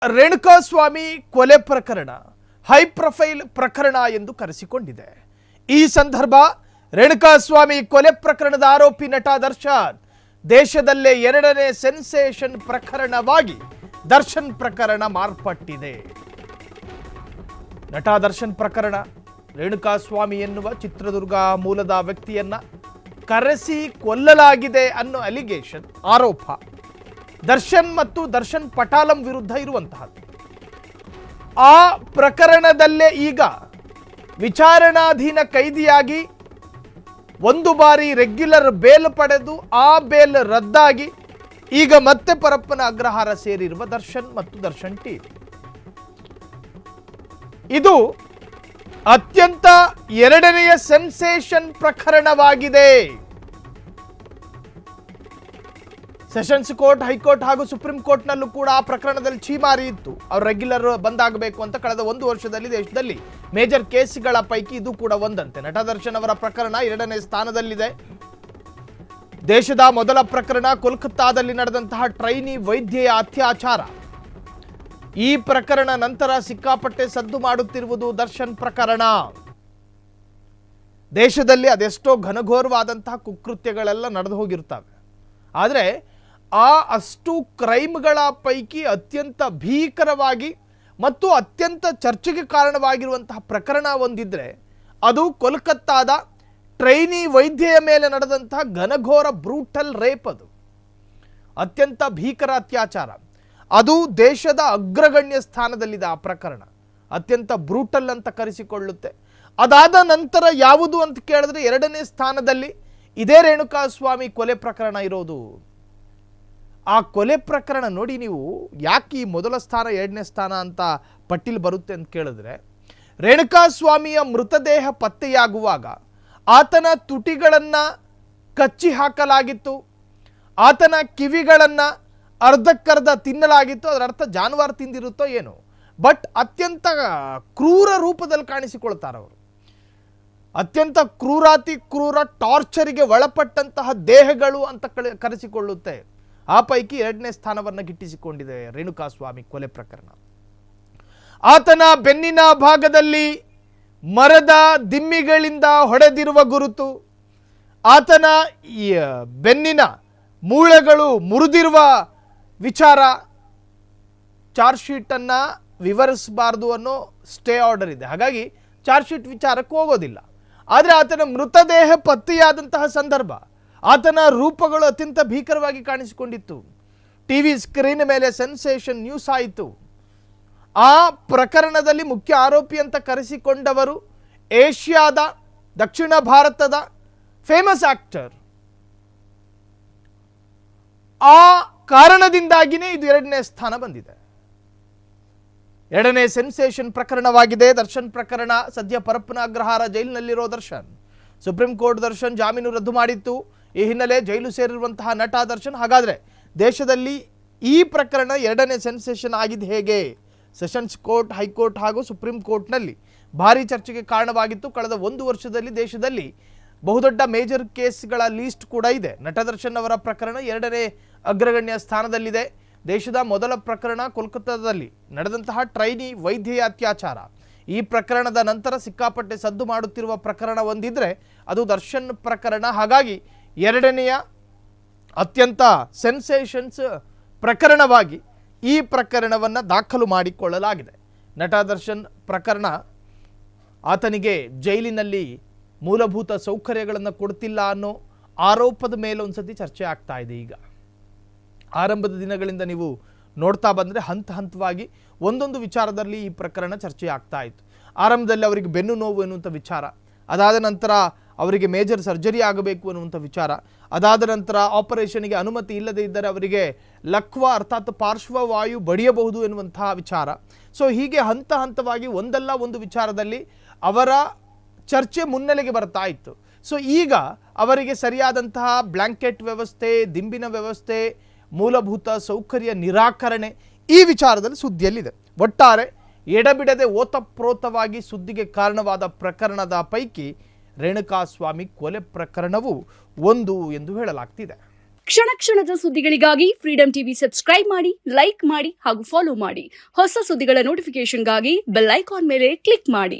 ರೇಣುಕಾಸ್ವಾಮಿ ಕೊಲೆ ಪ್ರಕರಣ high profile ಪ್ರಕರಣ ಎಂದು ಕರೆಸಿಕೊಂಡಿದೆ. ಈ ಸಂದರ್ಭ ರೇಣುಕಾಸ್ವಾಮಿ ಕೊಲೆ ಪ್ರಕರಣದ ಆರೋಪಿ ನಟ ದರ್ಶನ್ ದೇಶದಲ್ಲೇ ಎರಡನೇ ಸೆನ್ಸೇಷನ್ ಪ್ರಕರಣವಾಗಿ ದರ್ಶನ್ ಪ್ರಕರಣ ಮಾರ್ಪಟ್ಟಿದೆ. ನಟ ದರ್ಶನ್ ಪ್ರಕರಣ ರೇಣುಕಾಸ್ವಾಮಿ ಎನ್ನುವ ಚಿತ್ರದುರ್ಗ ಮೂಲದ ವ್ಯಕ್ತಿಯನ್ನ ಕರೆಸಿ ಕೊಲ್ಲಲಾಗಿದೆ ಅನ್ನೋ ಅಲಿಗೇಷನ್ ಆರೋಪ ದರ್ಶನ್ ಮತ್ತು ದರ್ಶನ್ ಪಟಾಲಂ ವಿರುದ್ಧ ಇರುವಂತಹದ್ದು. ಆ ಪ್ರಕರಣದಲ್ಲೇ ಈಗ ವಿಚಾರಣಾಧೀನ ಕೈದಿಯಾಗಿ ಒಂದು ಬಾರಿ ರೆಗ್ಯುಲರ್ ಬೇಲ್ ಪಡೆದು ಆ ಬೇಲ್ ರದ್ದಾಗಿ ಈಗ ಮತ್ತೆ ಪರಪ್ಪನ ಅಗ್ರಹಾರ ಸೇರಿರುವ ದರ್ಶನ್ ಮತ್ತು ದರ್ಶನ್ ಟೀಮ್. ಇದು ಅತ್ಯಂತ ಎರಡನೆಯ ಸೆನ್ಸೇಷನ್ ಪ್ರಕರಣವಾಗಿದೆ. ಸೆಷನ್ಸ್ ಕೋರ್ಟ್, ಹೈಕೋರ್ಟ್ ಹಾಗೂ ಸುಪ್ರೀಂ ಕೋರ್ಟ್ನಲ್ಲೂ ಕೂಡ ಆ ಪ್ರಕರಣದಲ್ಲಿ ಛೀಮಾರಿ ಇತ್ತು. ಅವ್ರು ರೆಗ್ಯುಲರ್ ಬಂದಾಗಬೇಕು ಅಂತ ಕಳೆದ ಒಂದು ವರ್ಷದಲ್ಲಿ ದೇಶದಲ್ಲಿ ಮೇಜರ್ ಕೇಸ್ಗಳ ಪೈಕಿ ಇದು ಕೂಡ ಒಂದಂತೆ. ನಟ ದರ್ಶನ್ ಅವರ ಪ್ರಕರಣ ಎರಡನೇ ಸ್ಥಾನದಲ್ಲಿದೆ. ದೇಶದ ಮೊದಲ ಪ್ರಕರಣ ಕೋಲ್ಕತ್ತಾದಲ್ಲಿ ನಡೆದಂತಹ ಟ್ರೈನಿ ವೈದ್ಯೆಯ ಅತ್ಯಾಚಾರ. ಈ ಪ್ರಕರಣ ನಂತರ ಸಿಕ್ಕಾಪಟ್ಟೆ ಸದ್ದು ಮಾಡುತ್ತಿರುವುದು ದರ್ಶನ್ ಪ್ರಕರಣ. ದೇಶದಲ್ಲಿ ಅದೆಷ್ಟೋ ಘನಘೋರವಾದಂತಹ ಕುಕೃತ್ಯಗಳೆಲ್ಲ ನಡೆದು ಹೋಗಿರ್ತವೆ. ಆದರೆ ಅಷ್ಟು ಕ್ರೈಮ್ಗಳ ಪೈಕಿ ಅತ್ಯಂತ ಭೀಕರವಾಗಿ ಮತ್ತು ಅತ್ಯಂತ ಚರ್ಚೆಗೆ ಕಾರಣವಾಗಿರುವಂತಹ ಪ್ರಕರಣ ಒಂದಿದ್ರೆ ಅದು ಕೋಲ್ಕತ್ತಾದ ಟ್ರೈನಿ ವೈದ್ಯೆಯ ಮೇಲೆ ನಡೆದಂತಹ ಘನಘೋರ ಬ್ರೂಟಲ್ ರೇಪ್. ಅದು ಅತ್ಯಂತ ಭೀಕರ ಅತ್ಯಾಚಾರ. ಅದು ದೇಶದ ಅಗ್ರಗಣ್ಯ ಸ್ಥಾನದಲ್ಲಿದೆ. ಆ ಪ್ರಕರಣ ಅತ್ಯಂತ ಬ್ರೂಟಲ್ ಅಂತ ಕರೆಸಿಕೊಳ್ಳುತ್ತೆ. ಅದಾದ ನಂತರ ಯಾವುದು ಅಂತ ಕೇಳಿದ್ರೆ ಎರಡನೇ ಸ್ಥಾನದಲ್ಲಿ ಇದೇ ರೇಣುಕಾಸ್ವಾಮಿ ಕೊಲೆ ಪ್ರಕರಣ ಇರೋದು. ಆ ಕೊಲೆ ಪ್ರಕರಣ ನೋಡಿ ನೀವು, ಯಾಕೆ ಈ ಮೊದಲ ಸ್ಥಾನ ಎರಡನೇ ಸ್ಥಾನ ಅಂತ ಪಟ್ಟಿಲ್ ಬರುತ್ತೆ ಅಂತ ಕೇಳಿದ್ರೆ, ರೇಣುಕಾಸ್ವಾಮಿಯ ಮೃತದೇಹ ಪತ್ತೆಯಾಗುವಾಗ ಆತನ ತುಟಿಗಳನ್ನು ಕಚ್ಚಿ ಹಾಕಲಾಗಿತ್ತು, ಆತನ ಕಿವಿಗಳನ್ನು ಅರ್ಧಕ್ಕರ್ಧ ತಿನ್ನಲಾಗಿತ್ತು. ಅದರ ಅರ್ಥ ಜಾನುವಾರು ತಿಂದಿರುತ್ತೋ ಏನೋ, ಬಟ್ ಅತ್ಯಂತ ಕ್ರೂರ ರೂಪದಲ್ಲಿ ಕಾಣಿಸಿಕೊಳ್ತಾರೆ ಅವರು. ಅತ್ಯಂತ ಕ್ರೂರಾತಿ ಕ್ರೂರ ಟಾರ್ಚರಿಗೆ ಒಳಪಟ್ಟಂತಹ ದೇಹಗಳು ಅಂತ ಕರೆಸಿಕೊಳ್ಳುತ್ತೆ. ಆ ಪೈಕಿ ಎರಡನೇ ಸ್ಥಾನವನ್ನು ಗಿಟ್ಟಿಸಿಕೊಂಡಿದೆ ರೇಣುಕಾಸ್ವಾಮಿ ಕೊಲೆ ಪ್ರಕರಣ. ಆತನ ಬೆನ್ನಿನ ಭಾಗದಲ್ಲಿ ಮರದ ದಿಮ್ಮಿಗಳಿಂದ ಹೊಡೆದಿರುವ ಗುರುತು, ಆತನ ಬೆನ್ನಿನ ಮೂಳೆಗಳು ಮುರಿದಿರುವ ವಿಚಾರ, ಚಾರ್ಜ್ ಶೀಟನ್ನು ವಿವರಿಸಬಾರ್ದು ಅನ್ನೋ ಸ್ಟೇ ಆರ್ಡರ್ ಇದೆ. ಹಾಗಾಗಿ ಚಾರ್ಜ್ ಶೀಟ್ ವಿಚಾರಕ್ಕೆ ಹೋಗೋದಿಲ್ಲ. ಆದರೆ ಆತನ ಮೃತದೇಹ ಪತ್ತೆಯಾದಂತಹ ಸಂದರ್ಭ, ಆತನ ರೂಪಗಳು ಅತ್ಯಂತ ಭೀಕರವಾಗಿ ಕಾಣಿಸಿಕೊಂಡಿತ್ತು. ಟಿವಿ ಸ್ಕ್ರೀನ್ ಮೇಲೆ ಸೆನ್ಸೇಷನ್ ನ್ಯೂಸ್ ಆಯಿತು. ಆ ಪ್ರಕರಣದಲ್ಲಿ ಮುಖ್ಯ ಆರೋಪಿ ಅಂತ ಕರೆಸಿಕೊಂಡವರು ಏಷ್ಯಾದ, ದಕ್ಷಿಣ ಭಾರತದ ಫೇಮಸ್ ಆಕ್ಟರ್. ಆ ಕಾರಣದಿಂದಾಗಿಯೇ ಇದು ಎರಡನೇ ಸ್ಥಾನ ಬಂದಿದೆ. ಎರಡನೇ ಸೆನ್ಸೇಷನ್ ಪ್ರಕರಣವಾಗಿದೆ ದರ್ಶನ್ ಪ್ರಕರಣ. ಸದ್ಯ ಪರಪ್ಪನ ಅಗ್ರಹಾರ ಜೈಲಿನಲ್ಲಿರೋ ದರ್ಶನ್, ಸುಪ್ರೀಂ ಕೋರ್ಟ್ ದರ್ಶನ್ ಜಾಮೀನು ರದ್ದು ಮಾಡಿತ್ತು. ಈ ಹಿನ್ನೆಲೆ ಜೈಲು ಸೇರಿರುವಂತಹ ನಟ ದರ್ಶನ್. ಹಾಗಾದರೆ ದೇಶದಲ್ಲಿ ಈ ಪ್ರಕರಣ ಎರಡನೇ ಸೆನ್ಸೇಷನ್ ಆಗಿದೆ ಹೇಗೆ? ಸೆಷನ್ಸ್ ಕೋರ್ಟ್, ಹೈಕೋರ್ಟ್ ಹಾಗೂ ಸುಪ್ರೀಂ ಕೋರ್ಟ್ನಲ್ಲಿ ಭಾರಿ ಚರ್ಚೆಗೆ ಕಾರಣವಾಗಿತ್ತು. ಕಳೆದ ಒಂದು ವರ್ಷದಲ್ಲಿ ದೇಶದಲ್ಲಿ ಬಹುದೊಡ್ಡ ಮೇಜರ್ ಕೇಸ್ಗಳ ಲೀಸ್ಟ್ ಕೂಡ ಇದೆ. ನಟ ದರ್ಶನ್ ಅವರ ಪ್ರಕರಣ ಎರಡನೇ ಅಗ್ರಗಣ್ಯ ಸ್ಥಾನದಲ್ಲಿದೆ. ದೇಶದ ಮೊದಲ ಪ್ರಕರಣ ಕೋಲ್ಕತ್ತಾದಲ್ಲಿ ನಡೆದಂತಹ ಟ್ರೈನಿ ವೈದ್ಯೆಯ ಅತ್ಯಾಚಾರ. ಈ ಪ್ರಕರಣದ ನಂತರ ಸಿಕ್ಕಾಪಟ್ಟೆ ಸದ್ದು ಮಾಡುತ್ತಿರುವ ಪ್ರಕರಣ ಒಂದಿದ್ರೆ ಅದು ದರ್ಶನ್ ಪ್ರಕರಣ. ಹಾಗಾಗಿ ಎರಡನೆಯ ಅತ್ಯಂತ ಸೆನ್ಸೇಷನ್ಸ್ ಪ್ರಕರಣವಾಗಿ ಈ ಪ್ರಕರಣವನ್ನು ದಾಖಲು ಮಾಡಿಕೊಳ್ಳಲಾಗಿದೆ. ನಟ ದರ್ಶನ್ ಪ್ರಕರಣ, ಆತನಿಗೆ ಜೈಲಿನಲ್ಲಿ ಮೂಲಭೂತ ಸೌಕರ್ಯಗಳನ್ನು ಕೊಡ್ತಿಲ್ಲ ಅನ್ನೋ ಆರೋಪದ ಮೇಲೆ ಒಂದ್ಸತಿ ಚರ್ಚೆ ಆಗ್ತಾ ಇದೆ. ಈಗ ಆರಂಭದ ದಿನಗಳಿಂದ ನೀವು ನೋಡ್ತಾ ಬಂದರೆ ಹಂತ ಹಂತವಾಗಿ ಒಂದೊಂದು ವಿಚಾರದಲ್ಲಿ ಈ ಪ್ರಕರಣ ಚರ್ಚೆ ಆಗ್ತಾ ಇತ್ತು. ಆರಂಭದಲ್ಲಿ ಅವರಿಗೆ ಬೆನ್ನು ನೋವು ಎನ್ನುವಂಥ ವಿಚಾರ, ಅದಾದ ನಂತರ ಅವರಿಗೆ ಮೇಜರ್ ಸರ್ಜರಿ ಆಗಬೇಕು ಅನ್ನುವಂಥ ವಿಚಾರ, ಅದಾದ ನಂತರ ಆಪರೇಷನ್ಗೆ ಅನುಮತಿ ಇಲ್ಲದೇ ಇದ್ದರೆ ಅವರಿಗೆ ಲಕ್ವ ಅರ್ಥಾತ್ ಪಾರ್ಶ್ವವಾಯು ಬಡಿಯಬಹುದು ಎನ್ನುವಂತಹ ವಿಚಾರ. ಸೊ ಹೀಗೆ ಹಂತ ಹಂತವಾಗಿ ಒಂದಲ್ಲ ಒಂದು ವಿಚಾರದಲ್ಲಿ ಅವರ ಚರ್ಚೆ ಮುನ್ನೆಲೆಗೆ ಬರ್ತಾ ಇತ್ತು. ಸೊ ಈಗ ಅವರಿಗೆ ಸರಿಯಾದಂತಹ ಬ್ಲ್ಯಾಂಕೆಟ್ ವ್ಯವಸ್ಥೆ, ದಿಂಬಿನ ವ್ಯವಸ್ಥೆ, ಮೂಲಭೂತ ಸೌಕರ್ಯ ನಿರಾಕರಣೆ ಈ ವಿಚಾರದಲ್ಲಿ ಸುದ್ದಿಯಲ್ಲಿದೆ. ಒಟ್ಟಾರೆ ಎಡಬಿಡದೆ ಓತಪ್ರೋತವಾಗಿ ಸುದ್ದಿಗೆ ಕಾರಣವಾದ ಪ್ರಕರಣದ ಪೈಕಿ ರೇಣುಕಾಸ್ವಾಮಿ ಕೊಲೆ ಪ್ರಕರಣವು ಒಂದು ಎಂದು ಹೇಳಲಾಗ್ತಿದೆ. ಕ್ಷಣ ಕ್ಷಣದ ಸುದ್ದಿಗಳಿಗಾಗಿ ಫ್ರೀಡಂ ಟಿವಿ ಸಬ್ಸ್ಕ್ರೈಬ್ ಮಾಡಿ, ಲೈಕ್ ಮಾಡಿ ಹಾಗೂ ಫಾಲೋ ಮಾಡಿ. ಹೊಸ ಸುದ್ದಿಗಳ ನೋಟಿಫಿಕೇಶನ್ಗಾಗಿ ಬೆಲ್ ಐಕಾನ್ ಮೇಲೆ ಕ್ಲಿಕ್ ಮಾಡಿ.